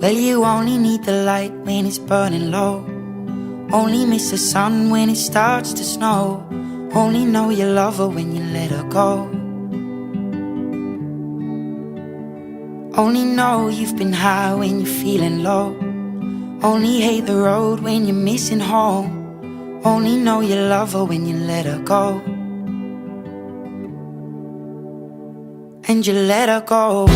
Well, you only need the light when it's burning low. Only miss the sun when it starts to snow. Only know you love her when you let her go. Only know you've been high when you're feeling low. Only hate the road when you're missing home. Only know you love her when you let her go. And you let her go.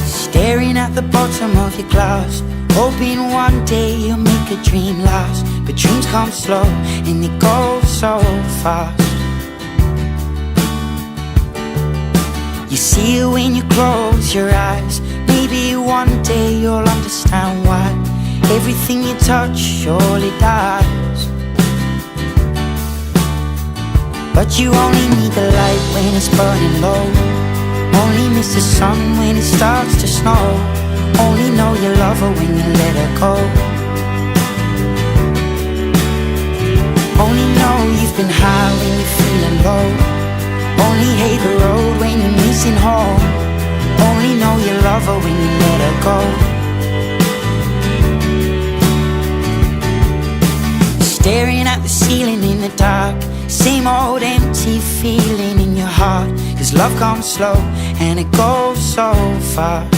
Staring at the bottom of your glass, hoping one day you'll make a dream last. But dreams come slow and they go so fast. You see it when you close your eyes. Maybe one day you'll understand why everything you touch surely dies. But you only need the light when it's burning low. Only miss the sun when it starts to snow. Only know you love her when you let her go. Only know you've been high when you're feeling low. Only hate the road when you're missing home. Only know you love her when you let her go. Staring at the ceiling in the dark, same old empty feeling in your heart. 'Cause love comes slow and it goes so fast.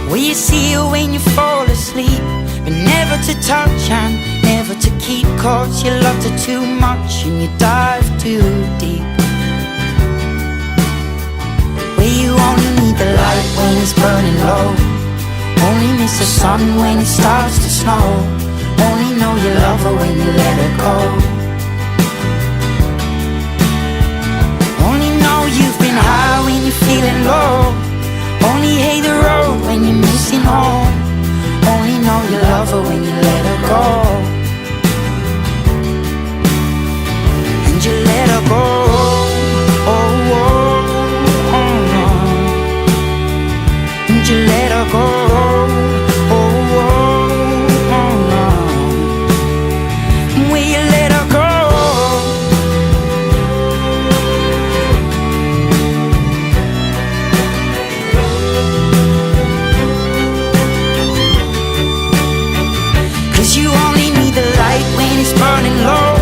Well, you see it when you fall asleep, but never to touch and never to keep. 'Cause you loved her too much and you dive too deep. Well, you only need the light when it's burning low. Only miss the sun when it starts to snow. Only know you love her when you let her go. Only know you've been high when you're feeling low. Only hate the road when you're missing home. Only know you love her when you let her go. And you let her go. Oh, oh, oh, oh. And you let her go. Burning low,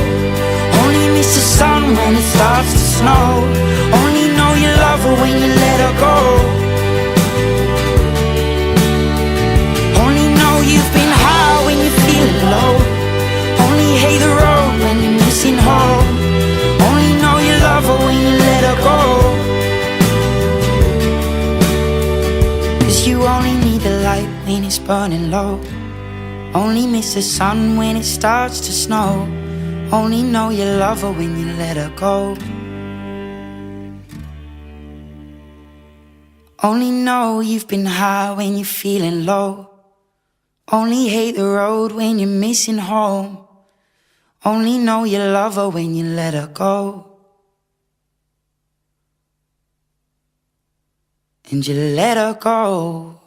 only miss the sun when it starts to snow. Only know you love her when you let her go. Only know you've been high when you're feeling low. Only hate the road when you're missing home. Only know you love her when you let her go. 'Cause you only need the light when it's burning low. Only miss the sun when it starts to snow. Only know you love her when you let her go. Only know you've been high when you're feeling low. Only hate the road when you're missing home. Only know you love her when you let her go. And you let her go.